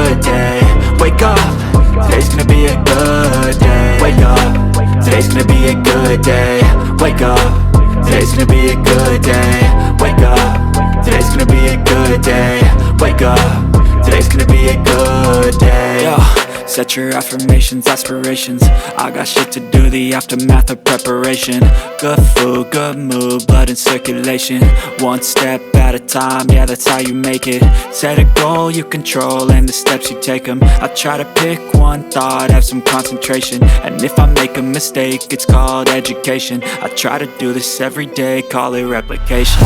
good day. Wake up, today's gonna be a good day. Wake up, today's gonna be a good day. Wake up, today's gonna be a good day. Wake up, today's gonna be a good day. Wake up, today's gonna be a good day. Yo, set your affirmations, aspirations. I got shit to do, the aftermath of preparation. Good food, good mood, blood in circulation. One step at a time, yeah, that's how you make it. Set a goal you control and the steps you take them. I try to pick one thought, have some concentration. And if I make a mistake, it's called education. I try to do this every day, call it replication.